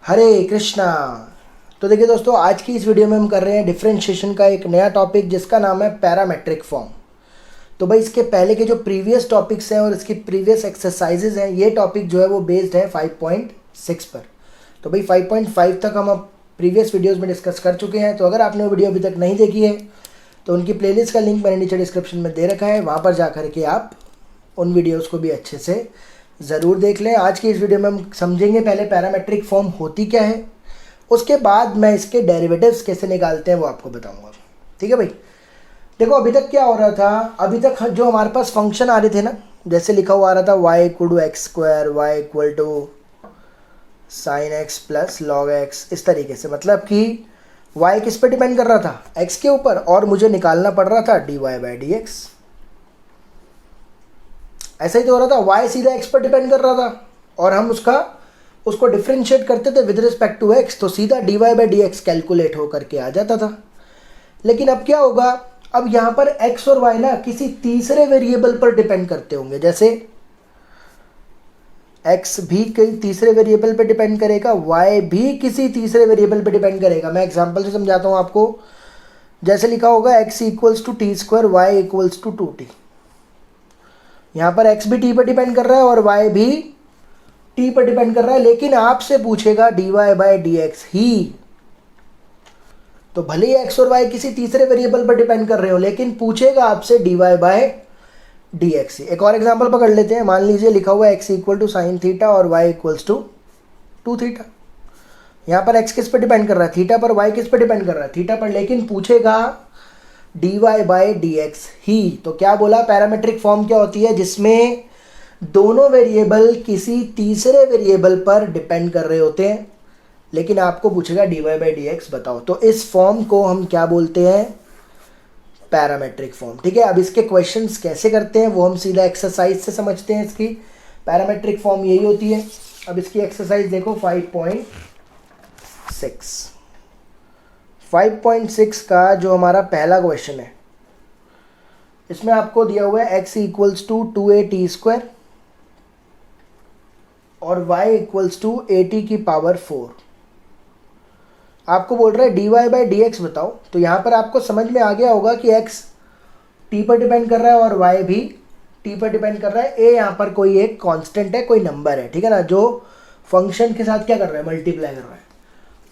हरे कृष्णा। तो देखिए दोस्तों, आज की इस वीडियो में हम कर रहे हैं डिफरेंशिएशन का एक नया टॉपिक जिसका नाम है पैरामेट्रिक फॉर्म। तो भाई इसके पहले के जो प्रीवियस टॉपिक्स हैं और इसकी प्रीवियस एक्सरसाइजेज हैं, ये टॉपिक जो है वो बेस्ड है 5.6 पर। तो भाई 5.5 तक हम अब प्रीवियस वीडियोस में डिस्कस कर चुके हैं। तो अगर आपने वो वीडियो अभी तक नहीं देखी है तो उनकी प्लेलिस्ट का लिंक मैंने नीचे डिस्क्रिप्शन में दे रखा है, वहाँ पर जा कर के आप उन वीडियोज़ को भी अच्छे से ज़रूर देख लें। आज की इस वीडियो में हम समझेंगे पहले पैरामेट्रिक फॉर्म होती क्या है, उसके बाद मैं इसके डेरिवेटिव्स कैसे निकालते हैं वो आपको बताऊंगा। ठीक है भाई। देखो अभी तक क्या हो रहा था, अभी तक जो हमारे पास फंक्शन आ रहे थे ना, जैसे लिखा हुआ आ रहा था y equal to X square, Y equal to sine X plus log X, इस तरीके से। मतलब कि y किस पे डिपेंड कर रहा था, x के ऊपर, और मुझे निकालना पड़ रहा था dy बाई डी एक्स। ऐसा ही तो हो रहा था, y सीधा x पर डिपेंड कर रहा था और हम उसको डिफ्रेंशिएट करते थे विद रिस्पेक्ट टू x, तो सीधा dy by D x calculate होकर के आ जाता था। लेकिन अब क्या होगा, अब यहाँ पर x और y ना किसी तीसरे वेरिएबल पर डिपेंड करते होंगे। जैसे x भी कई तीसरे वेरिएबल पर डिपेंड करेगा, y भी किसी तीसरे वेरिएबल पर डिपेंड करेगा। मैं एग्जांपल से समझाता हूँ आपको। जैसे लिखा होगा x equals to T square, Y equals to 2t। यहाँ पर x भी t पर डिपेंड कर रहा है और y भी t पर डिपेंड कर रहा है, लेकिन आपसे पूछेगा dy बाई डी एक्स ही। तो भले ही x और y किसी तीसरे वेरिएबल पर डिपेंड कर रहे हो, लेकिन पूछेगा आपसे dy बाई डी एक्स ही। एक और एग्जांपल पकड़ लेते हैं। मान लीजिए लिखा हुआ है x equal to sine theta और y इक्वल्स टू 2 थीटा। यहाँ पर x किस पर डिपेंड कर रहा है, थीटा पर, y किस पर डिपेंड कर रहा है, थीटा पर, लेकिन पूछेगा dy बाई डी एक्स ही। तो क्या बोला, पैरामेट्रिक फॉर्म क्या होती है, जिसमें दोनों वेरिएबल किसी तीसरे वेरिएबल पर डिपेंड कर रहे होते हैं, लेकिन आपको पूछेगा dy बाई डी एक्स बताओ। तो इस फॉर्म को हम क्या बोलते हैं, पैरामेट्रिक फॉर्म। ठीक है। अब इसके क्वेश्चंस कैसे करते हैं वो हम सीधा एक्सरसाइज से समझते हैं। इसकी पैरामेट्रिक फॉर्म यही होती है। अब इसकी एक्सरसाइज देखो 5.6 का जो हमारा पहला क्वेश्चन है, इसमें आपको दिया हुआ है x equals to 2a square और y इक्वल्स टू 80 की पावर 4। आपको बोल रहा है dy बाई डी एक्स बताओ। तो यहाँ पर आपको समझ में आ गया होगा कि x t पर डिपेंड कर रहा है और y भी t पर डिपेंड कर रहा है। a यहाँ पर कोई एक कांस्टेंट है, कोई नंबर है, ठीक है ना, जो फंक्शन के साथ क्या कर रहा है, मल्टीप्लाई कर रहा है।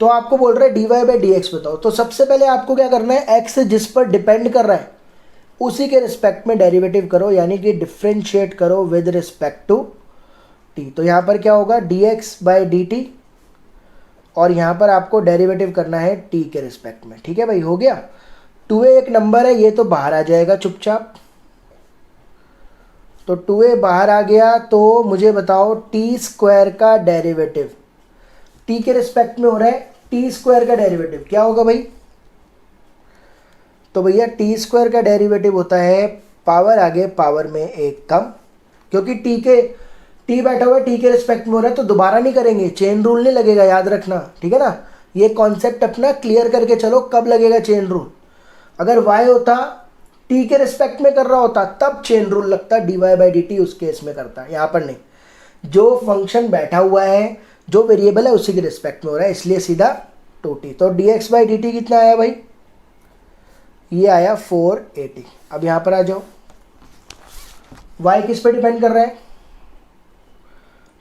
तो आपको बोल रहा है dy बाई डी एक्स बताओ। तो सबसे पहले आपको क्या करना है, x जिस पर डिपेंड कर रहा है उसी के रिस्पेक्ट में डेरिवेटिव करो, यानी कि डिफ्रेंशिएट करो विद रिस्पेक्ट टू t। तो यहाँ पर क्या होगा, dx बाई डी टी, और यहाँ पर आपको डेरिवेटिव करना है t के रिस्पेक्ट में। ठीक है भाई, हो गया। 2a एक नंबर है, ये तो बाहर आ जाएगा चुपचाप। तो 2a बाहर आ गया, तो मुझे बताओ t स्क्वायर का डेरिवेटिव, t के रिस्पेक्ट में हो रहा है, t स्क्वायर का डेरिवेटिव क्या होगा भाई। तो भैया टी स्क्वायर का डेरिवेटिव होता है पावर आगे पावर में एक कम, क्योंकि टी बैठा हुआ है, टी के रिस्पेक्ट में हो रहा है, तो दोबारा नहीं करेंगे, चेन रूल नहीं लगेगा, याद रखना। ठीक है ना, ये कॉन्सेप्ट अपना क्लियर करके चलो, कब लगेगा चेन रूल। अगर y होता t के रिस्पेक्ट में कर रहा होता तब चेन रूल लगता, dy बाई डी टी उस केस में करता, यहाँ पर नहीं। जो फंक्शन बैठा हुआ है, जो वेरिएबल है उसी के रिस्पेक्ट में हो रहा है, इसलिए सीधा 2t। तो dx बाई डी टी कितना आया भाई, ये आया 480। अब यहाँ पर आ जाओ, y किस पे डिपेंड कर रहा है,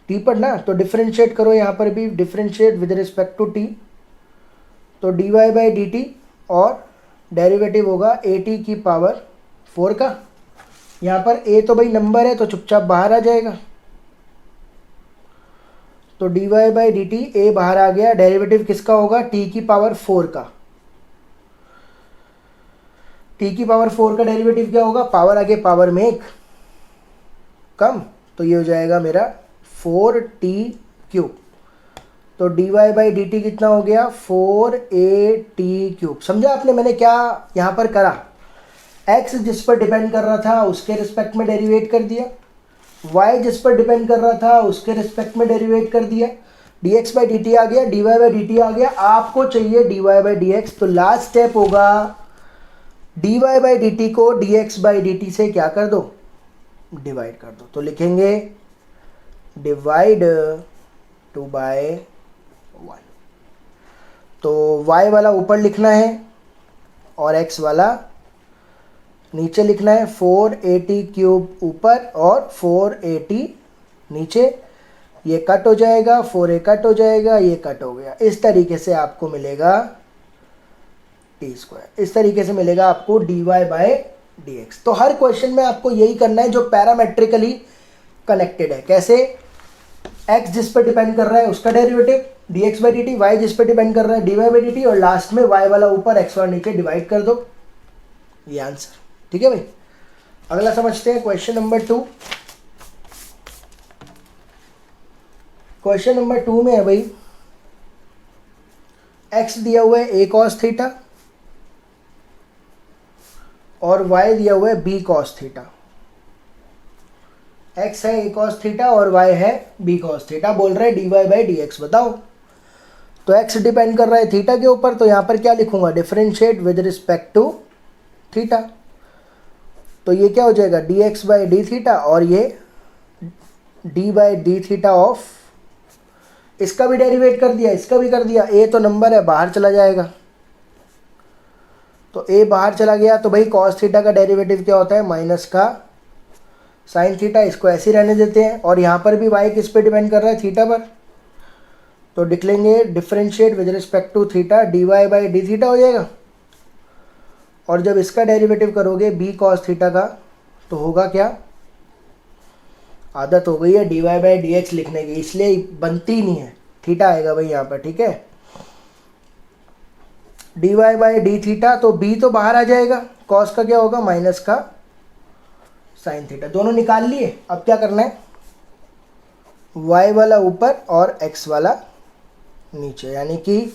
t पर ना, तो डिफरेंशिएट करो, यहाँ पर भी differentiate with respect to t। तो dy बाई डी टी और डेरिवेटिव होगा 80 की पावर 4 का। यहाँ पर a तो भाई नंबर है, तो चुपचाप बाहर आ जाएगा। तो dy by D T, a बाहर आ गया, डेरिवेटिव किसका होगा, t की पावर 4 का। t की पावर 4 का डेरिवेटिव क्या होगा, पावर आगे पावर में एक कम, तो ये हो जाएगा मेरा 4t क्यूब। तो dy बाई डी टी कितना हो गया, 4at क्यूब। समझा आपने मैंने क्या यहाँ पर करा, x जिस पर डिपेंड कर रहा था उसके रिस्पेक्ट में डेरिवेट कर दिया, y जिस पर डिपेंड कर रहा था उसके रिस्पेक्ट में डेरिवेट कर दिया, dx बाई डी टी आ गया, dy बाई डी टी आ गया। आपको चाहिए dy बाई डी एक्स, तो लास्ट स्टेप होगा dy बाई डी टी को dx बाई डी टी से क्या कर दो, डिवाइड कर दो। तो लिखेंगे डिवाइड 2 बाय 1। तो y वाला ऊपर लिखना है और x वाला नीचे लिखना है। 480 क्यूब ऊपर और 480 नीचे। ये कट हो जाएगा, 4a कट हो जाएगा, ये कट हो गया। इस तरीके से आपको मिलेगा टी स्क्वायर। इस तरीके से मिलेगा आपको dy बाय dx। तो हर क्वेश्चन में आपको यही करना है जो पैरामेट्रिकली कनेक्टेड है। कैसे? x जिस पर डिपेंड कर रहा है उसका derivative dx by dt, y जिस पर डिपेंड कर रहा है dy बाई dt, और लास्ट में y वाला ऊपर x वाला नीचे डिवाइड कर दो। ये आंसर। ठीक है भाई। अगला समझते हैं क्वेश्चन नंबर 2। क्वेश्चन नंबर 2 में है भाई x दिया हुआ है a cos थीटा और y दिया हुआ है b cos थीटा। x है a cos थीटा और y है b cos थीटा। बोल रहे हैं dy बाई dx बताओ। तो x डिपेंड कर रहा है थीटा के ऊपर, तो यहाँ पर क्या लिखूंगा? Differentiate with respect to theta. तो ये क्या हो जाएगा? dx बाई डी थीटा और ये d by D theta of, इसका भी डेरिवेट कर दिया, इसका भी कर दिया। a तो नंबर है, बाहर चला जाएगा। तो a बाहर चला गया तो भाई cos थीटा का डेरिवेटिव क्या होता है? माइनस का साइन थीटा। इसको ऐसे ही रहने देते हैं। और यहाँ पर भी y किस पे डिपेंड कर रहा है? थीटा पर। तो लिख लेंगे differentiate with respect to theta, dy by D theta हो जाएगा। और जब इसका डेरिवेटिव करोगे b cos थीटा का तो होगा क्या? आदत हो गई है dy बाई dx लिखने की, इसलिए बनती नहीं है, थीटा आएगा भाई यहाँ पर। ठीक है, dy बाई डी थीटा। तो b तो बाहर आ जाएगा, cos का क्या होगा? माइनस का साइन थीटा। दोनों निकाल लिए। अब क्या करना है? y वाला ऊपर और x वाला नीचे, यानी कि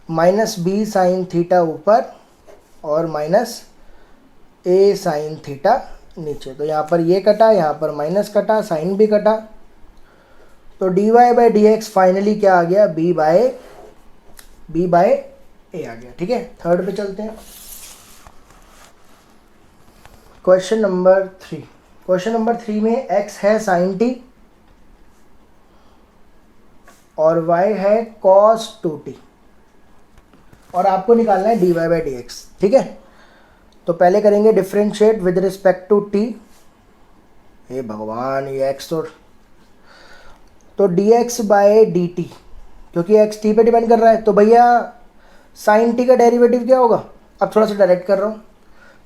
माइनस b साइन थीटा ऊपर और माइनस a साइन थीटा नीचे। तो यहाँ पर ये कटा, यहाँ पर माइनस कटा, साइन भी कटा। तो dy by D x finally क्या आ गया? b बाई a आ गया। ठीक है, थर्ड पे चलते हैं। Question number 3। क्वेश्चन नंबर 3 में x है साइन t और y है cos 2t और आपको निकालना है dy बाई डी एक्स। ठीक है, तो पहले करेंगे differentiate with respect to t। हे भगवान, ये x तो dx बाई डी टी, क्योंकि x t पे डिपेंड कर रहा है। तो भैया साइन t का डेरिवेटिव क्या होगा? अब थोड़ा सा डायरेक्ट कर रहा हूँ,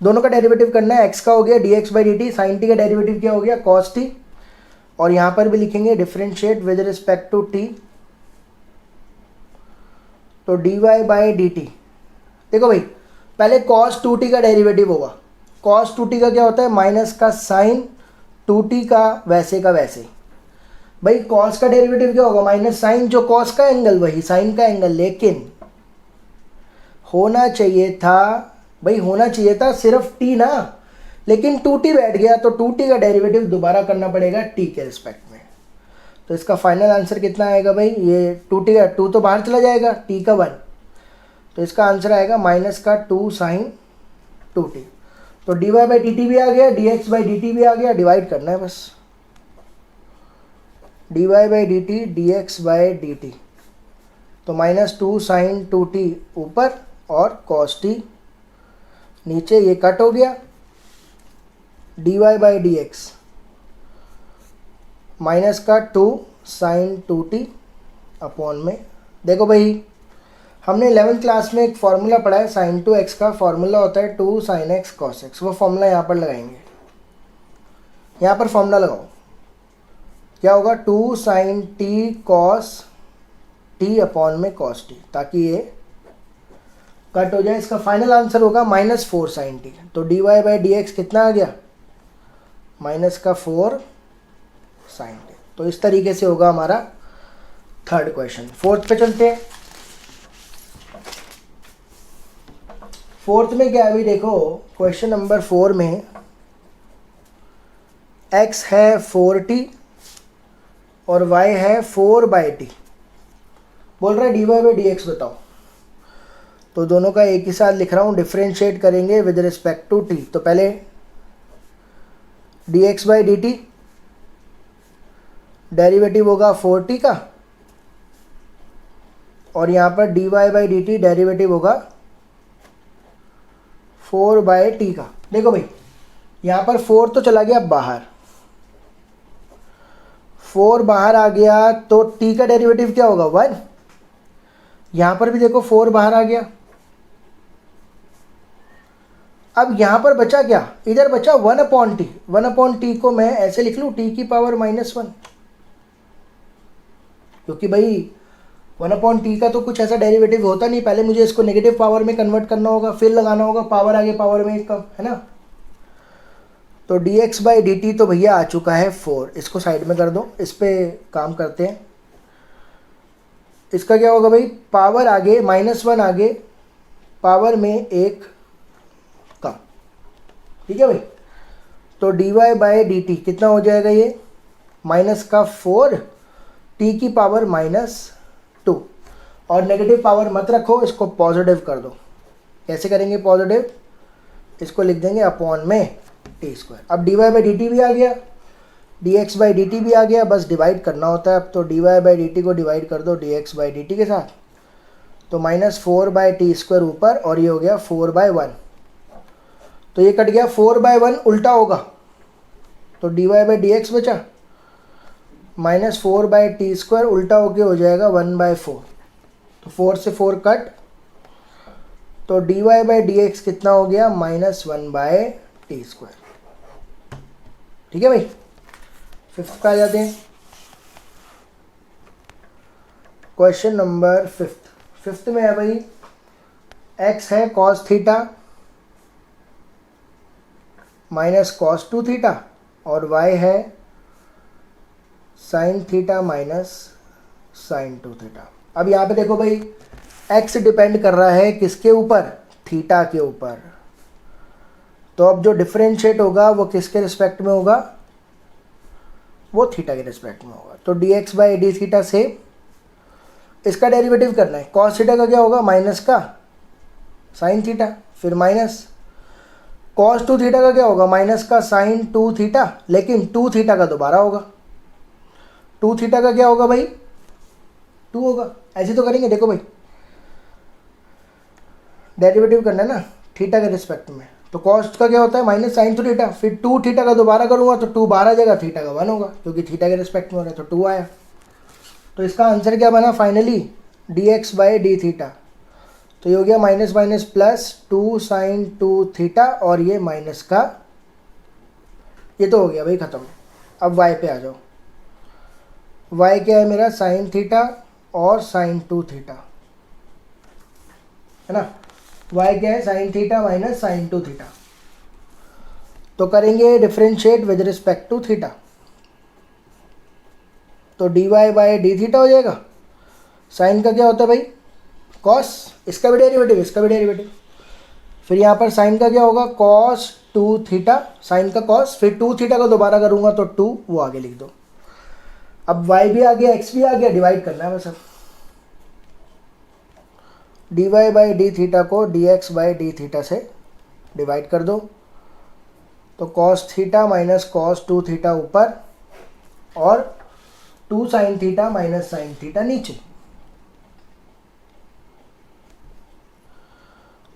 दोनों का डेरिवेटिव करना है। x का हो गया dx by D T, sine t का डेरिवेटिव क्या हो गया? cos t। और यहाँ पर भी लिखेंगे differentiate with respect to t, तो dy बाई डी टी। देखो भाई, पहले cos 2t का डेरिवेटिव होगा। cos 2t का क्या होता है? माइनस का साइन 2t का वैसे का वैसे। भाई cos का डेरिवेटिव क्या होगा? माइनस साइन, जो cos का एंगल वही साइन का एंगल। लेकिन होना चाहिए था भाई, होना चाहिए था सिर्फ t ना, लेकिन 2t बैठ गया, तो 2t का डेरिवेटिव दोबारा करना पड़ेगा t के रिस्पेक्ट में। तो इसका फाइनल आंसर कितना आएगा भाई? ये 2t का 2 तो बाहर चला जाएगा, t का 1। तो इसका आंसर आएगा माइनस का 2 साइन 2t। तो dy बाई डी टी भी आ गया, dx बाई डी टी भी आ गया। डिवाइड करना है बस, dy by D T dx by D T. तो माइनस 2 साइन 2t ऊपर और cos t नीचे, ये कट हो गया। dy by D x minus का 2 साइन 2t अपॉन में। देखो भाई, हमने 11th क्लास में एक फॉर्मूला पढ़ा है, साइन 2x का फॉर्मूला होता है 2 साइन x cos x। वो फॉर्मूला यहाँ पर लगाएंगे। यहाँ पर फॉर्मूला लगाओ, क्या होगा? 2 sine t cos t upon में cos t, ताकि ये कट हो जाए। इसका फाइनल आंसर होगा माइनस 4 साइन t। तो dy बाई डी एक्स कितना आ गया? माइनस का 4 साइन t। तो इस तरीके से होगा हमारा थर्ड क्वेश्चन। फोर्थ पे चलते हैं। फोर्थ में क्या है अभी देखो, क्वेश्चन नंबर 4 में x है 4t और y है 4 बाई टी। बोल रहा है dy बाई डी एक्स बताओ। तो दोनों का एक ही साथ लिख रहा हूँ, डिफरेंशिएट करेंगे विद रिस्पेक्ट टू t। तो पहले dx by D T, derivative होगा 4t का, और यहाँ पर dy by D T derivative होगा 4/t का। देखो भाई यहाँ पर 4 तो चला गया बाहर, 4 बाहर आ गया तो t का डेरिवेटिव क्या होगा 1। यहाँ पर भी देखो 4 बाहर आ गया। अब यहाँ पर बचा क्या, इधर बचा 1/t। 1/t को मैं ऐसे लिख लूँ t की पावर -1, क्योंकि भाई 1/t का तो कुछ ऐसा डेरिवेटिव होता नहीं, पहले मुझे इसको नेगेटिव पावर में कन्वर्ट करना होगा, फिर लगाना होगा पावर आगे पावर में एक कम, है ना। तो dx बाई डी टी तो भैया आ चुका है 4, इसको साइड में कर दो, इस पर काम करते हैं। इसका क्या होगा भाई, पावर आगे -1 आगे, पावर में एक कम, ठीक है भाई। तो dy बाई डी टी कितना हो जाएगा, ये -4 t की पावर -2, और नेगेटिव पावर मत रखो, इसको पॉजिटिव कर दो। कैसे करेंगे पॉजिटिव, इसको लिख देंगे अपॉन में t²। अब dy बाई डी टी भी आ गया, dx बाई डी टी भी आ गया, बस डिवाइड करना होता है अब। तो dy बाई डी टी को डिवाइड कर दो dx बाई डी टी के साथ, तो -4/t² ऊपर, और ये हो गया 4/1। तो ये कट गया, 4/1 उल्टा होगा, तो dy बाई डी एक्स बचा, -4/t² उल्टा होके हो जाएगा 1/4। तो 4 से 4 कट, तो dy बाई डी एक्स कितना हो गया, -1/t²। ठीक है भाई। 5th पे आ जाते हैं, क्वेश्चन नंबर 5th में है भाई, x है cos theta minus cos 2 theta, और y है sin theta minus sin 2 theta. अब यहाँ पे देखो भाई x डिपेंड कर रहा है किसके ऊपर, थीटा के ऊपर। तो अब जो डिफरेंशिएट होगा वो किसके रिस्पेक्ट में होगा, वो थीटा के रिस्पेक्ट में होगा। तो dx बाई डी थीटा से इसका डेरिवेटिव करना है। cos थीटा का क्या होगा, माइनस का sin थीटा, फिर माइनस cos 2 थीटा का क्या होगा, माइनस का sin 2 थीटा, लेकिन 2 थीटा का दोबारा होगा। 2 थीटा का क्या होगा भाई, 2 होगा। ऐसे तो करेंगे, देखो भाई डेरिवेटिव करना है ना थीटा के रिस्पेक्ट में। तो कॉस्ट का क्या होता है, -sin 2 थीटा, फिर 2 थीटा का दोबारा करूँगा तो 2 बाहर आ जाएगा, थीटा का 1 होगा, क्योंकि थीटा के रिस्पेक्ट में हो रहा है, तो 2 आया। तो इसका आंसर क्या बना finally, dx by D theta. तो ये हो गया minus minus plus 2 sin 2 theta, और ये माइनस का, ये तो हो गया भाई ख़त्म। अब y पे आ जाओ, y क्या है मेरा, sin थीटा और sin 2 थीटा, है ना। y क्या है, sin theta minus sin 2 theta. तो करेंगे differentiate with respect to theta, तो dy बाई डी थीटा हो जाएगा। साइन का क्या होता है भाई, कॉस, इसका भी डेरिवेटिव, इसका भी डेरिवेटिव। फिर यहाँ पर साइन का क्या होगा, cos 2 थीटा, साइन का cos, फिर 2 थीटा को दोबारा करूँगा तो 2, वो आगे लिख दो। अब y भी आ गया, x भी आ गया, डिवाइड करना है बस। अब dy बाई डी थीटा को dx बाई डी थीटा से डिवाइड कर दो, तो cos theta minus cos 2 theta ऊपर, और 2 sin theta minus sin theta नीचे।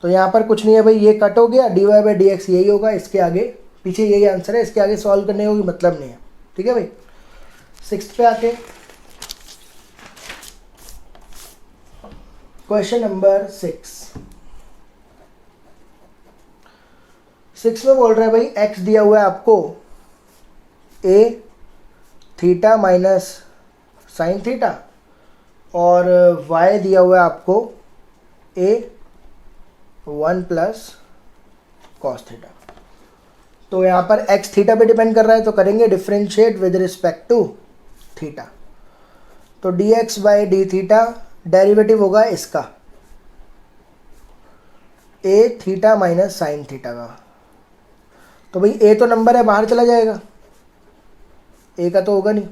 तो यहाँ पर कुछ नहीं है भाई, ये कट हो गया, dy बाई डी एक्स यही होगा, इसके आगे पीछे यही आंसर है, इसके आगे सॉल्व करने का कोई मतलब नहीं है। ठीक है भाई। 6th पे आके क्वेश्चन नंबर 6 में बोल रहा है भाई, x दिया हुआ है आपको a theta minus sine theta, और y दिया हुआ है आपको a 1 प्लस कॉस थीटा। तो यहाँ पर x थीटा पे डिपेंड कर रहा है, तो करेंगे differentiate with respect to theta. तो dx by D theta derivative होगा इसका a theta minus sine theta का। तो भाई a तो नंबर है, बाहर चला जाएगा, a का तो होगा नहीं।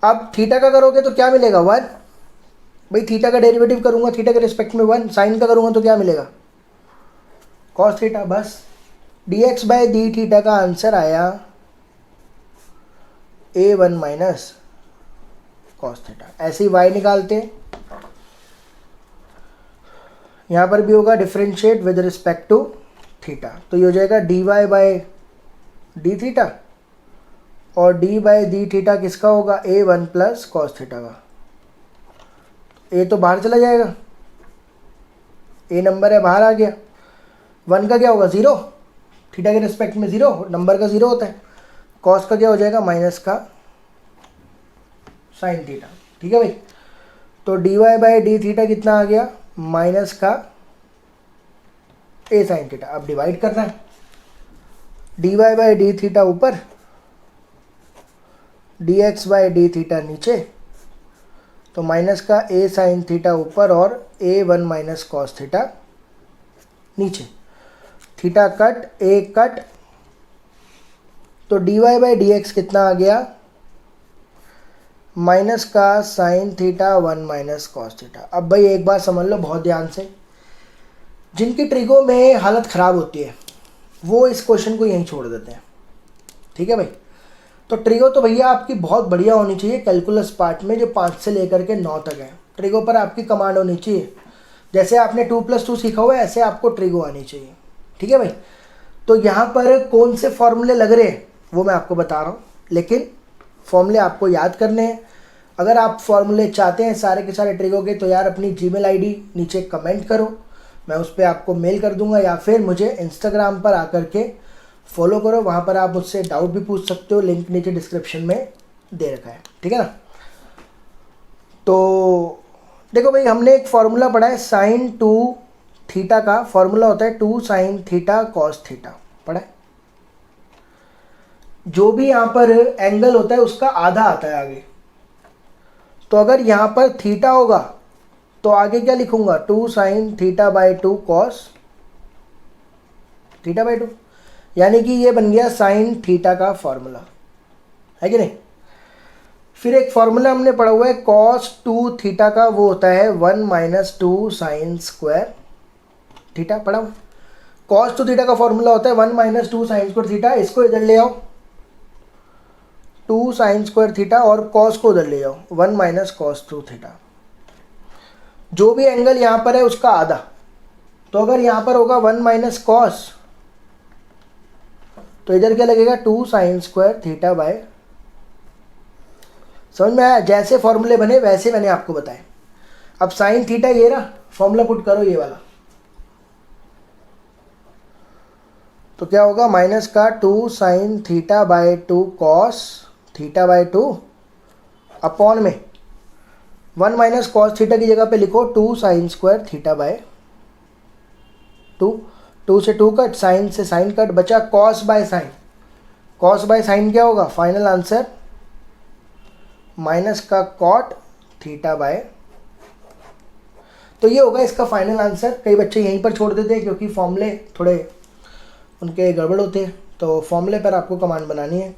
अब थीटा का करोगे तो क्या मिलेगा, 1। भाई थीटा का डेरिवेटिव करूंगा थीटा के रिस्पेक्ट में 1, साइन का करूंगा तो क्या मिलेगा, कॉस थीटा। बस dx बाई डी थीटा का आंसर आया a1 माइनस कॉस थीटा। ऐसे ही y निकालते हैं, यहाँ पर भी होगा differentiate with respect to theta, तो ये हो जाएगा dy बाय डी थीटा, और d बाय डी थीटा किसका होगा, a1 प्लस कॉस थीटा का। a तो बाहर चला जाएगा, a नंबर है बाहर आ गया, 1 का क्या होगा 0, थीटा के रिस्पेक्ट में 0, नंबर का 0 होता है। कॉस का क्या हो जाएगा माइनस का साइन थीटा, ठीक है भाई। तो dy बाय डी थीटा कितना आ गया, माइनस का a साइन थीटा। अब डिवाइड करना है, dy बाय डी थीटा ऊपर, dx बाय डी थीटा नीचे, तो माइनस का a साइन थीटा ऊपर और a1 माइनस कॉस थीटा नीचे, थीटा कट a कट, तो dy बाई डी एक्स कितना आ गया, माइनस का sine theta 1 minus cos theta. अब भाई एक बात समझ लो बहुत ध्यान से, जिनकी ट्रिगो में हालत ख़राब होती है वो इस क्वेश्चन को यहीं छोड़ देते हैं, ठीक है भाई। तो ट्रिगो तो भैया आपकी बहुत बढ़िया होनी चाहिए कैलकुलस पार्ट में, जो 5 से लेकर के 9 तक है। ट्रिगो पर आपकी कमांड होनी चाहिए, जैसे आपने 2+2 सीखा हुआ है ऐसे आपको ट्रिगो आनी चाहिए, ठीक है भाई। तो यहाँ पर कौन से फॉर्मूले लग रहे हैं वो मैं आपको बता रहा हूँ, लेकिन फॉर्मूले आपको याद करने हैं। अगर आप फॉर्मूले चाहते हैं सारे के सारे ट्रिगो के, तो यार अपनी जीमेल आईडी नीचे कमेंट करो, मैं उस पर आपको मेल कर दूंगा, या फिर मुझे इंस्टाग्राम पर आकर के फॉलो करो, वहाँ पर आप मुझसे डाउट भी पूछ सकते हो, लिंक नीचे डिस्क्रिप्शन में दे रखा है, ठीक है ना। तो देखो भाई हमने एक फॉर्मूला पढ़ा है साइन 2 थीटा का, फॉर्मूला होता है 2 साइन थीटा कॉस थीटा, पढ़ा है। जो भी यहाँ पर एंगल होता है उसका आधा आता है आगे, तो अगर यहाँ पर थीटा होगा तो आगे क्या लिखूंगा, 2 sine theta by 2 cos theta by 2, यानी कि ये बन गया साइन थीटा का फॉर्मूला, है कि नहीं। फिर एक फॉर्मूला हमने पढ़ा हुआ है कॉस 2 थीटा का, वो होता है 1 माइनस 2 साइन स्क्वायर थीटा, पढ़ा हुआ। कॉस 2 थीटा का फॉर्मूला होता है 1 माइनस 2 साइन स्क्वायर थीटा, इसको इधर ले आओ 2 साइन स्क्वायर थीटा, और कॉस को उधर ले जाओ 1 माइनस कॉस 2 थीटा। जो भी एंगल यहाँ पर है उसका आधा, तो अगर यहाँ पर होगा 1 माइनस कॉस, तो इधर क्या लगेगा 2 साइन स्क्वायर थीटा बाय, समझ में आया। जैसे फॉर्मूले बने वैसे मैंने आपको बताया। अब साइन थीटा ये रहा, फॉर्मूला पुट करो ये वाला, तो क्या होगा माइनस का 2 sine theta by 2 cos theta by 2 upon में 1 माइनस कॉस थीटा की जगह पे लिखो 2 साइन स्क्वायर थीटा बाय 2, 2 से 2 कट, साइन से साइन कट, बचा cos by sine. Cos by sine क्या होगा, फाइनल आंसर माइनस का कॉट थीटा बाय, तो ये होगा इसका फाइनल आंसर। कई बच्चे यहीं पर छोड़ देते हैं क्योंकि फॉर्मूले थोड़े उनके गड़बड़ होते हैं, तो फॉर्मूले पर आपको कमांड बनानी है।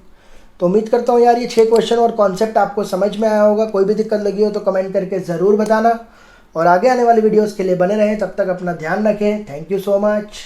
तो उम्मीद करता हूँ यार ये 6 क्वेश्चन और कॉन्सेप्ट आपको समझ में आया होगा। कोई भी दिक्कत लगी हो तो कमेंट करके ज़रूर बताना, और आगे आने वाली वीडियोस के लिए बने रहें। तब तक अपना ध्यान रखें। Thank you so much.